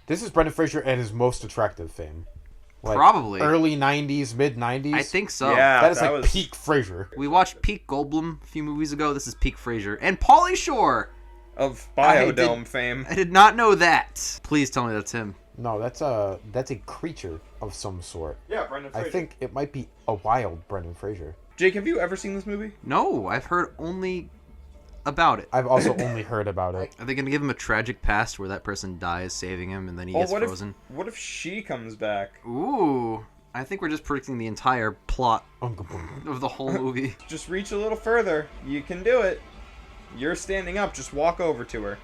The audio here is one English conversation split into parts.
This is Brendan Fraser at his most attractive fame. Like Probably. early 90s, mid 90s. I think so. Yeah. That is that like was... peak Fraser. We watched Peak Goldblum a few movies ago. This is Peak Fraser. And Pauly Shore! Of Biodome fame. I did not know that. Please tell me that's him. No, that's a creature of some sort. Yeah, Brendan Fraser. I think it might be a wild Brendan Fraser. Jake, have you ever seen this movie? No, I've heard only about it. I've also only heard about it. Are they going to give him a tragic past where that person dies saving him and then he gets frozen? What if she comes back? Ooh. I think we're just predicting the entire plot of the whole movie. Just reach a little further. You can do it. You're standing up. Just walk over to her.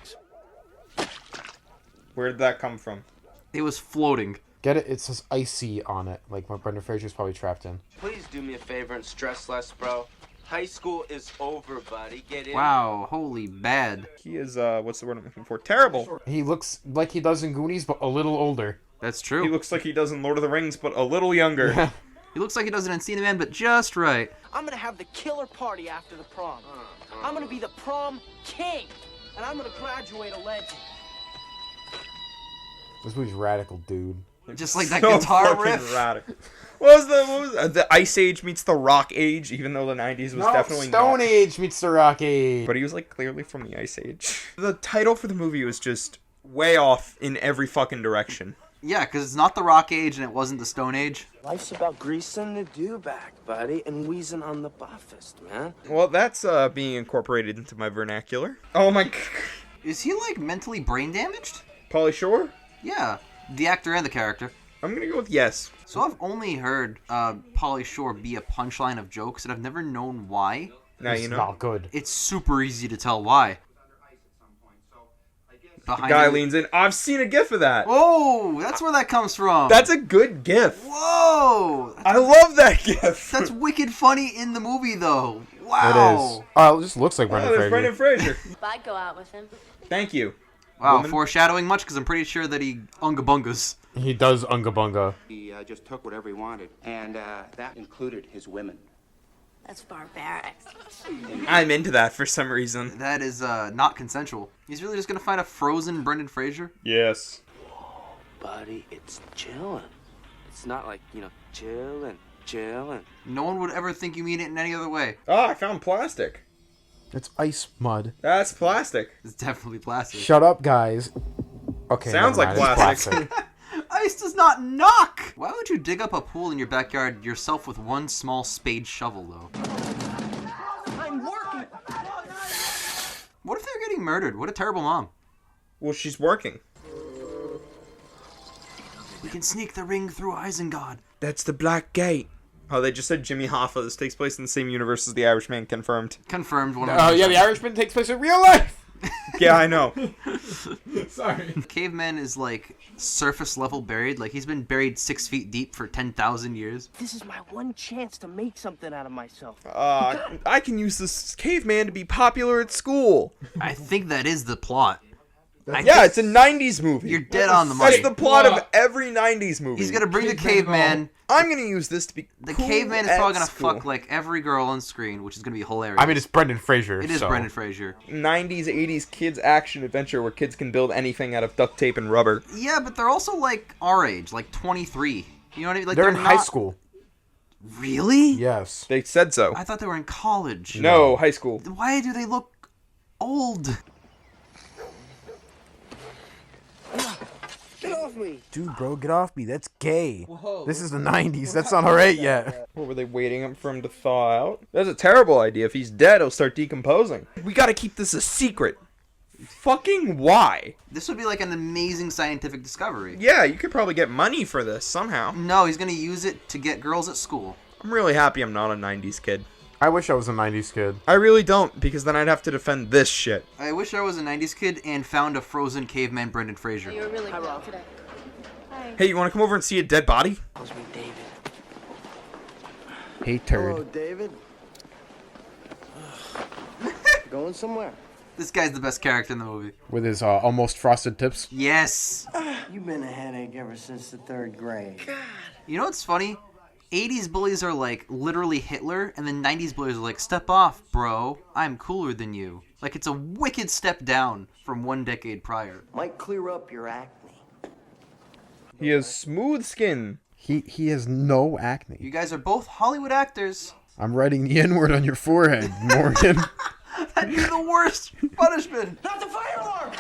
Where did that come from? It was floating. Get it? It says icy on it, like what Brendan Fraser's probably trapped in. Please do me a favor and stress less, bro. High school is over, buddy. Get in. Wow, holy bad. He is, what's the word I'm looking for? Terrible. He looks like he does in Goonies, but a little older. That's true. He looks like he does in Lord of the Rings, but a little younger. Yeah. He looks like he does an ENCINO Man, but just right. I'm gonna have the killer party after the prom. I'm gonna be the prom king, and I'm gonna graduate a legend. This movie's radical, dude. Just like that So guitar fucking riff. Radical. What was the Ice Age meets the Rock Age, even though the 90s was definitely Stone not. Age meets the Rock Age. But he was like clearly from the Ice Age. The title for the movie was just way off in every fucking direction. Yeah, because it's not the Rock Age and it wasn't the Stone Age. Life's about greasing the do-back, buddy, and wheezing on the buffest, man. Well, that's being incorporated into my vernacular. Oh my... Is he like mentally brain damaged? Pauly Shore? Yeah, the actor and the character. I'm gonna go with yes. So I've only heard Pauly Shore be a punchline of jokes, and I've never known why. Now It's you know. not good. It's super easy to tell why. The guy leans in. I've seen a gif of that. Whoa, that's where that comes from. That's a good gif. Whoa, I love that gif. that's wicked funny in the movie, though. It Wow. is. Oh, it just looks like Brendan Oh, Fraser. there's Brendan Fraser. I'd go out with him. Thank you. Wow, Woman. foreshadowing much because I'm pretty sure that he unga bungas. He does Unga Bunga. He just took whatever he wanted, and that included his women. That's barbaric. I'm into that for some reason. That is not consensual. He's really just gonna find a frozen Brendan Fraser? Yes. Buddy, it's chillin'. It's not like, chillin'. No one would ever think you mean it in any other way. Oh, I found plastic. It's ice mud. That's plastic. It's definitely plastic. Shut up, guys. Okay. Sounds never like mind, it's plastic. Ice does not knock! Why would you dig up a pool in your backyard yourself with one small spade shovel, though? I'm working. What if they're getting murdered? What a terrible mom. Well, she's working. We can sneak the ring through Isengard. That's the Black Gate. Oh, they just said Jimmy Hoffa. This takes place in the same universe as The Irishman. Confirmed. Confirmed. Oh, yeah, The Irishman takes place in real life. Yeah, I know. Sorry. Caveman is like surface level buried. Like he's been buried 6 feet deep for 10,000 years. This is my one chance to make something out of myself. I can use this caveman to be popular at school. I think that is the plot. Yeah, it's a 90s movie. You're dead on the money. That's the plot of every 90s movie. He's gonna bring the caveman. I'm gonna use this to be The cool caveman is at probably gonna school. fuck like every girl on screen, which is gonna be hilarious. I mean, it's Brendan Fraser. It is so. Brendan Fraser. 90s, 80s kids action adventure where kids can build anything out of duct tape and rubber. Yeah, but they're also like our age, like 23. You know what I mean? Like They're in high not- school. Really? Yes. They said so. I thought they were in college. No, high school. Why do they look old? Get off me. Dude, bro, get off me. That's gay. Whoa. This is the 90s. That's not alright yet. What, were they waiting for him to thaw out? That's a terrible idea. If he's dead, he'll start decomposing. We gotta keep this a secret. Fucking why? This would be like an amazing scientific discovery. Yeah, you could probably get money for this somehow. No, he's gonna use it to get girls at school. I'm really happy I'm not a 90s kid. I wish I was a 90s kid. I really don't, because then I'd have to defend this shit. I wish I was a 90s kid and found a frozen caveman Brendan Fraser. You were really good today. Hi. Hey, you wanna come over and see a dead body? Calls me David. Hey, turd. Hello, David. Going somewhere? This guy's the best character in the movie. With his almost frosted tips. Yes. You've been a headache ever since the 3rd grade. You know what's funny? 80s bullies are like literally Hitler, and then 90s bullies are like, step off, bro. I'm cooler than you. Like it's a wicked step down from one decade prior. Might clear up your acne. He has smooth skin. He has no acne. You guys are both Hollywood actors. I'm writing the N-word on your forehead, Morgan. That'd be the worst punishment. Not the fire alarm!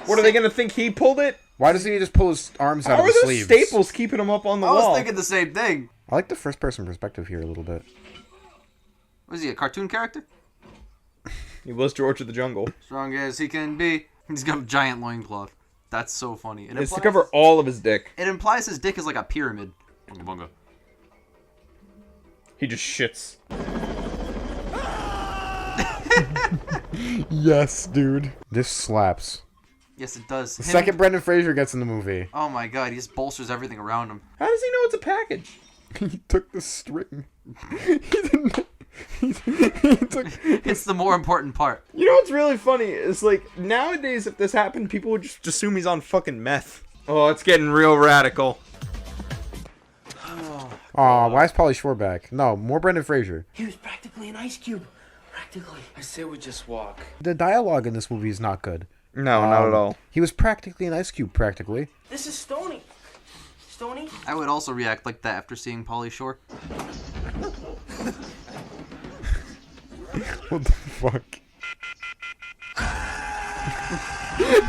What are they gonna think he pulled it? Why doesn't he just pull his arms out How of are his those sleeves? staples keeping him up on the I was wall? thinking the same thing. I like the first-person perspective here a little bit. Was he a cartoon character? He was George of the Jungle. Strong as he can be. He's got a giant loincloth. That's so funny. It's to cover all of his dick. It implies his dick is like a pyramid. Bunga bunga. He just shits. Yes, dude. This slaps. Yes, it does. The second Brendan Fraser gets in the movie. Oh my god, he just bolsters everything around him. How does he know it's a package? He took the string. He didn't... he took... It's the more important part. You know what's really funny is like nowadays if this happened, people would just assume he's on fucking meth. Oh, it's getting real radical. Aw, why is Pauly Shore back? No, more Brendan Fraser. He was practically an ice cube. Practically. I say we just walk. The dialogue in this movie is not good. No, not at all. He was practically an ice cube, practically. This is Stony. Stony? I would also react like that after seeing Pauly Shore. What the fuck?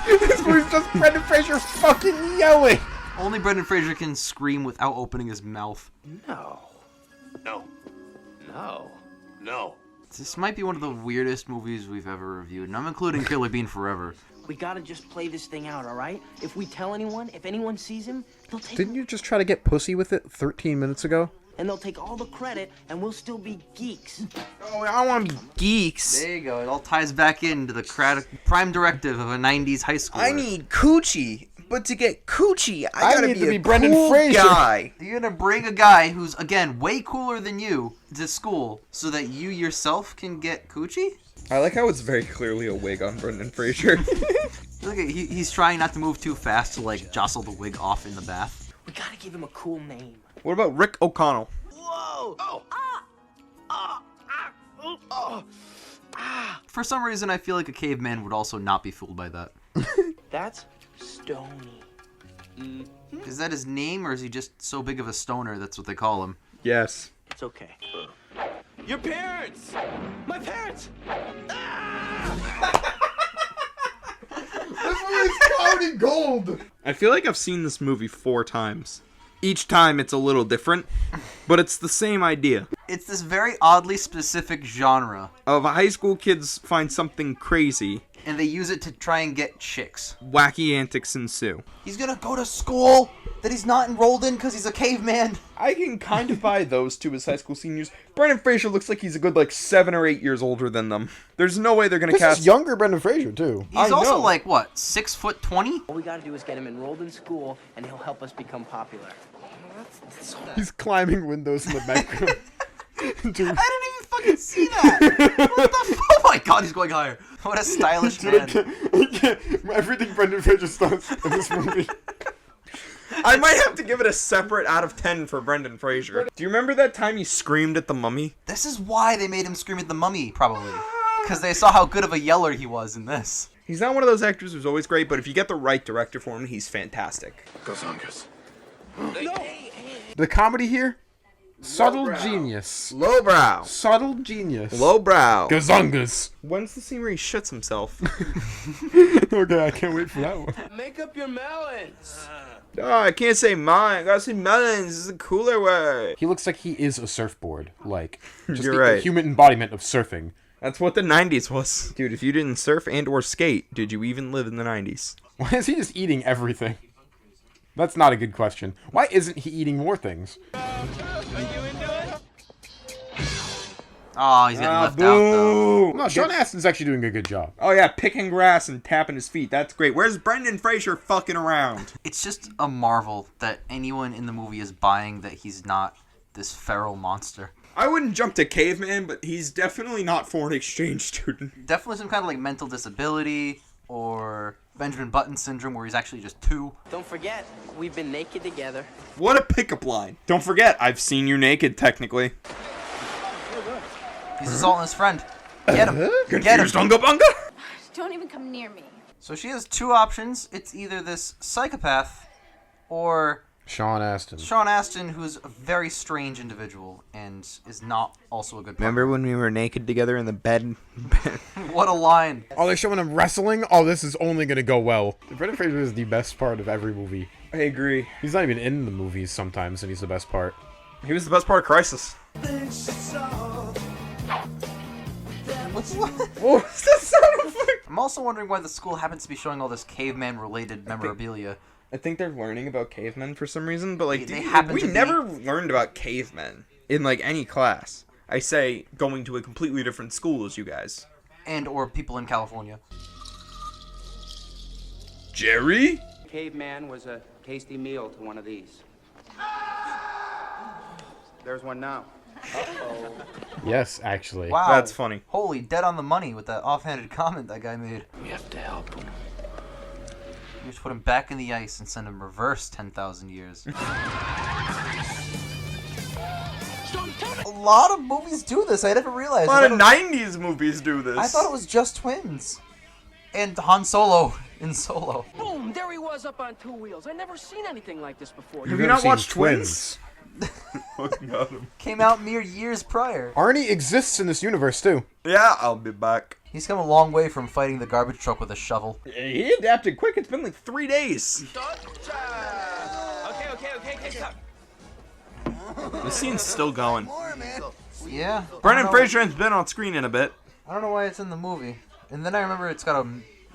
This movie's just Brendan Fraser fucking yelling! Only Brendan Fraser can scream without opening his mouth. No. No. No. No. This might be one of the weirdest movies we've ever reviewed, and I'm including Killer Bean Forever. We gotta just play this thing out, alright? If we tell anyone, if anyone sees him, they'll take Didn't you just try to get pussy with it 13 minutes ago? and they'll take all the credit, and we'll still be geeks. Oh, I want to be geeks. There you go. It all ties back into the prime directive of a 90s high school. I need coochie, but to get coochie, I gotta need to be be a Brendan cool Fraser. guy. You're gonna bring a guy who's, again, way cooler than you to school so that you yourself can get coochie? I like how it's very clearly a wig on Brendan Fraser. Look at he's trying not to move too fast to like jostle the wig off in the bath. We gotta give him a cool name. What about Rick O'Connell? Whoa! Oh! For some reason, I feel like a caveman would also not be fooled by that. That's Stony. Is that his name, or is he just so big of a stoner that's what they call him? Yes. It's okay. Your parents! My parents! This movie's covered in gold! I feel like I've seen this movie 4 times. Each time it's a little different, but it's the same idea. It's this very oddly specific genre, Of high school kids find something crazy, and they use it to try and get chicks. wacky antics ensue. He's gonna go to school that he's not enrolled in because he's a caveman. I can kind of buy those two as high school seniors. Brendan Fraser looks like he's a good 7 or 8 years older than them. There's no way they're gonna This cast. is younger Brendan Fraser, too. He's I also know. like, what, 6'20"? All we gotta do is get him enrolled in school, and he'll help us become popular. He's climbing windows in the background. Dude, I didn't even fucking see that. What the Oh my god, he's going higher. What a stylish man. everything Brendan Fraser does in this movie. I might have to give it a separate out of 10 for Brendan Fraser. Do you remember that time he screamed at the mummy? This is why they made him scream at the mummy, probably. Because they saw how good of a yeller he was in this. He's not one of those actors who's always great, but if you get the right director for him, he's fantastic. Gazongas. The comedy here? Subtle genius. Lowbrow. Subtle genius. Lowbrow. Gazungas. When's the scene where he shits himself? Okay, I can't wait for that one. Make up your melons. Oh, I can't say mine. I gotta say melons. This is a cooler way. He looks like he is a surfboard. Like, just You're the right. human embodiment of surfing. That's what the 90s was. Dude, if you didn't surf and or skate, did you even live in the 90s? Why is he just eating everything? That's not a good question. Why isn't he eating more things? Oh, he's getting left out, though. No, Sean Astin's actually doing a good job. Oh yeah, picking grass and tapping his feet. That's great. Where's Brendan Fraser fucking around? It's just a marvel that anyone in the movie is buying that he's not this feral monster. I wouldn't jump to caveman, but he's definitely not foreign exchange student. Definitely some kind of like mental disability or Benjamin Button syndrome where he's actually just 2. Don't forget, we've been naked together. What a pickup line. Don't forget, I've seen you naked, technically. He's assaulting his friend. Get him. Get him. Confused Unga Bunga? Don't even come near me. So she has two options. It's either this psychopath or Sean Astin. Sean Astin, who's a very strange individual and is not also a good partner. Remember when we were naked together in the bed? What a line. Oh, they're showing him wrestling? Oh, this is only gonna go well. Brendan Fraser is the best part of every movie. I agree. He's not even in the movies sometimes, and he's the best part. He was the best part of Crisis. What's What was that sound effect? I'm also wondering why the school happens to be showing all this caveman-related memorabilia. I think they're learning about cavemen for some reason, but like They happen we to be. never learned about cavemen in like any class. I say going to a completely different school as you guys. And or people in California. Jerry? Caveman was a tasty meal to one of these. There's one now. Yes, actually. Wow. That's funny. Holy, dead on the money with that offhanded comment that guy made. We have to help him. You just put him back in the ice and send him reverse 10,000 years. A lot of movies do this. I never realized. A lot I of thought 90s movies do this. I thought it was just twins. And Han Solo in Solo. Boom! There he was up on 2 wheels. I never seen anything like this before. Have You've you never not seen watched Twins? Got him. Came out mere years prior. Arnie exists in this universe, too. Yeah, I'll be back. He's come a long way from fighting the garbage truck with a shovel. He adapted quick. It's been like 3 days. Okay, stop. The scene's still going. Yeah. Brendan I don't know- Fraser has been on screen in a bit. I don't know why it's in the movie. And then I remember it's got a,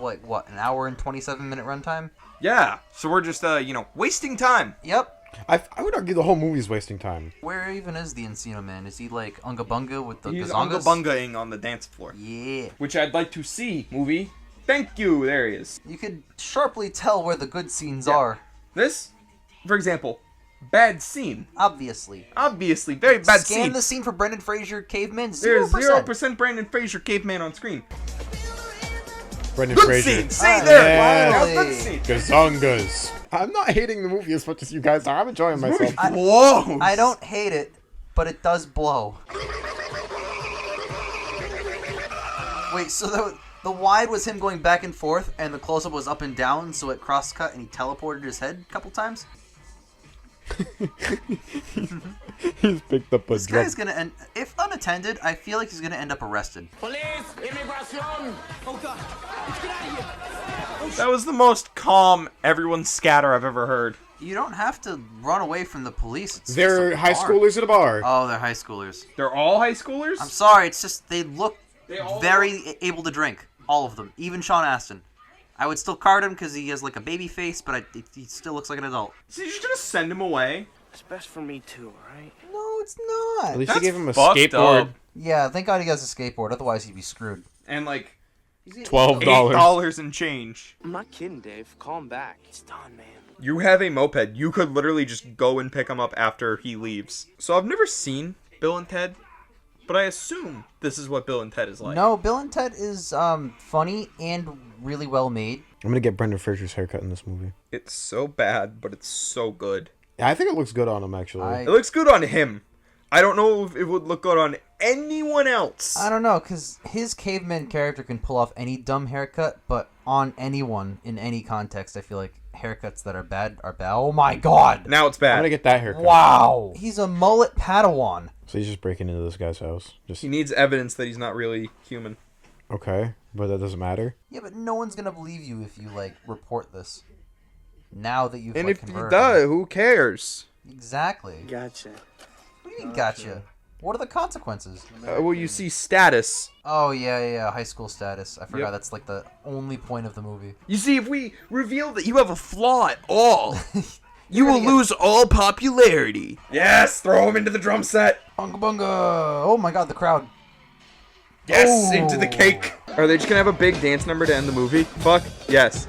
like, what, an hour and 27-minute runtime? Yeah, so we're just, wasting time. Yep. I would argue the whole movie's wasting time. Where even is the Encino Man? Is he, like, Unga Bunga with the He's gazongas? unga-bungaing on the dance floor. Yeah. Which I'd like to see, movie. Thank you, there he is. You could sharply tell where the good scenes Yeah. are. This, for example, bad scene. Obviously. Obviously, very bad Scan scene. the scene for Brendan Fraser caveman. 0%. There's 0% Brandon Fraser caveman on screen. Brendan Good Fraser. scene, say Ah, there. yeah. Now, Finally. good scene. Gazongas. I'm not hating the movie as much as you guys are. I'm enjoying myself. Whoa. I don't hate it, but it does blow. Wait, so the wide was him going back and forth, and the close-up was up and down, so it cross-cut, and he teleported his head a couple times? He's picked up a This drum. guy's gonna end... If unattended, I feel like he's gonna end up arrested. Police! Immigration! Oh, God. Let's get out of here. That was the most calm everyone scatter I've ever heard. You don't have to run away from the police. It's They're just a high bar. schoolers at a bar. Oh, they're high schoolers. They're all high schoolers? I'm sorry, it's just they look all very able to drink. All of them. Even Sean Astin. I would still card him because he has like a baby face, but he still looks like an adult. So you're just gonna send him away? It's best for me, too, right? No, it's not. At least That's they gave him a fucked skateboard. up. Yeah, thank God he has a skateboard. Otherwise, he'd be screwed. And like $12. $8 and change. I'm not kidding, Dave. Call him back. It's done, man. You have a moped. You could literally just go and pick him up after he leaves. So I've never seen Bill and Ted, but I assume this is what Bill and Ted is like. No, Bill and Ted is funny and really well made. I'm gonna get Brendan Fraser's haircut in this movie. It's so bad, but it's so good. Yeah, I think it looks good on him, actually. It looks good on him. I don't know if it would look good on anyone else. I don't know, because his caveman character can pull off any dumb haircut, but on anyone in any context, I feel like haircuts that are bad are bad. Oh my God! Now it's I'm bad. gonna get that haircut. Wow! He's a mullet Padawan. So he's just breaking into this guy's house. Just He needs evidence that he's not really human. okay, but that doesn't matter. Yeah, but no one's gonna believe you if you, like, report this. Now that you've, And like, if he converted does, him. who cares? Exactly. Gotcha. What do you mean, gotcha? What are the consequences? Well, you see status. Oh, yeah, high school status. I forgot Yep. that's, like, the only point of the movie. You see, if we reveal that you have a flaw at all, you You're will gonna get- lose all popularity. Yes, throw him into the drum set. Bunga bunga! Oh my God, the crowd. Yes, Oh. into the cake. Are they just gonna have a big dance number to end the movie? Fuck, yes.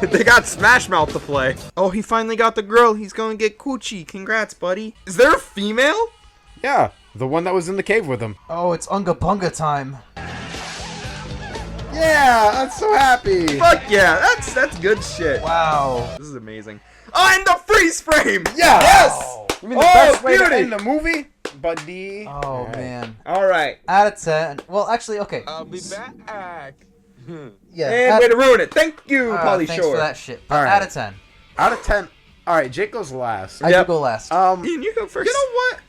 They got Smash Mouth to play. Oh, he finally got the girl. He's gonna get coochie. Congrats, buddy. Is there a female? Yeah, the one that was in the cave with him. Oh, it's Unga Bunga time. Yeah, I'm so happy. Fuck yeah, that's good shit. Wow. This is amazing. Oh, and the freeze frame. Yeah. Yes. You mean the Oh, best way to beauty. end the movie? Buddy. Oh, man. All right. Out of 10. Well, actually, okay. I'll be back. Yeah. And way to ruin it. Thank you, Pauly Thanks Shore. for that shit. But All right. out of 10. Out of 10. All right, Jake goes last. I Yep. do go last. Ian, you go first. You know what?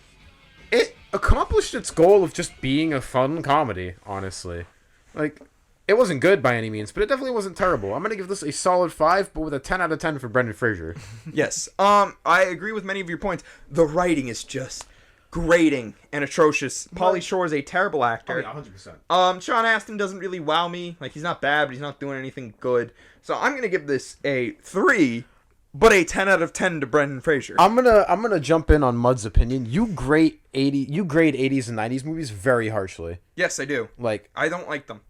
It accomplished its goal of just being a fun comedy, honestly. Like, it wasn't good by any means, but it definitely wasn't terrible. I'm going to give this a solid 5, but with a 10 out of 10 for Brendan Fraser. Yes. I agree with many of your points. The writing is just grating and atrocious. Pauly Shore is a terrible actor. 100%. Sean Astin doesn't really wow me. Like, he's not bad, but he's not doing anything good. So I'm gonna give this a 3, but a 10 out of 10 to Brendan Fraser. I'm gonna jump in on Mud's opinion. You grade 80s and 90s movies very harshly. Yes, I do. Like, I don't like them.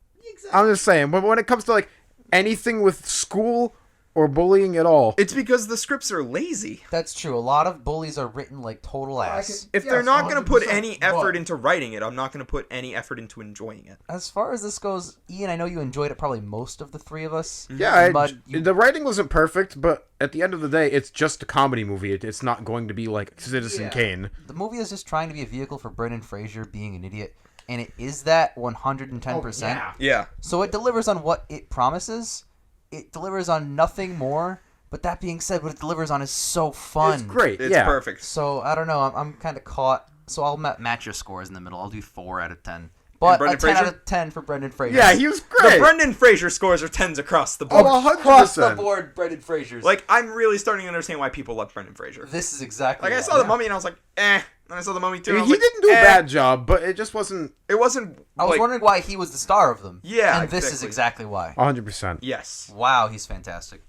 I'm just saying, but when it comes to like anything with school or bullying at all, It's because the scripts are lazy. That's true. A lot of bullies are written like total ass. If they're not going to put any effort into writing it, I'm not going to put any effort into enjoying it. As far as this goes, Ian, I know you enjoyed it probably most of the three of us. yeah, Mud, you- the writing wasn't perfect, but at the end of the day, it's just a comedy movie. It's not going to be like Citizen Kane. The movie is just trying to be a vehicle for Brendan Fraser being an idiot, and it is that 110%. Yeah. So it delivers on what it promises. It delivers on nothing more. But that being said, what it delivers on is so fun. It's great. It's yeah. perfect. So I don't know. I'm kind of caught. So I'll match your scores in the middle. I'll do 4 out of 10. But a Brendan 10 out Fraser? of 10 for Brendan Fraser. Yeah, he was The great. Brendan Fraser scores are 10s across the board. Oh, 100%. Across the board, Brendan Fraser's. Like, I'm really starting to understand why people love Brendan Fraser. This is exactly. Like, I why. saw The Mummy and I was like, eh. And I saw The Mummy too. And I was He like, didn't do a eh. bad job, but it just wasn't It wasn't. I was like, wondering why he was the star of them. Yeah, and this is exactly. exactly why. 100%. Yes. Wow, he's fantastic.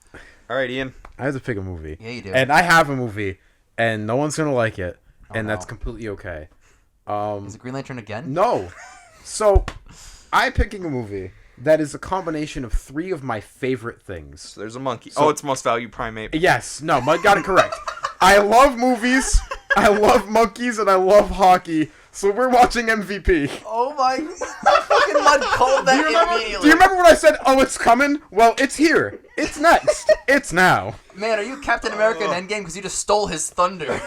All right, Ian. I have to pick a movie. Yeah, you do. And I have a movie, and no one's gonna like it, and no. that's completely okay. Is it Green Lantern again? No. So, I'm picking a movie that is a combination of 3 of my favorite things. So there's a monkey. Oh, it's most valued primate. Yes. No, Mud got it correct. I love movies, I love monkeys, and I love hockey. So we're watching MVP. Oh my! Fucking Mud called that immediately. Do you remember when I said, "Oh, it's coming"? Well, it's here. It's next. It's now. Man, are you Captain America in Endgame? Because you just stole his thunder.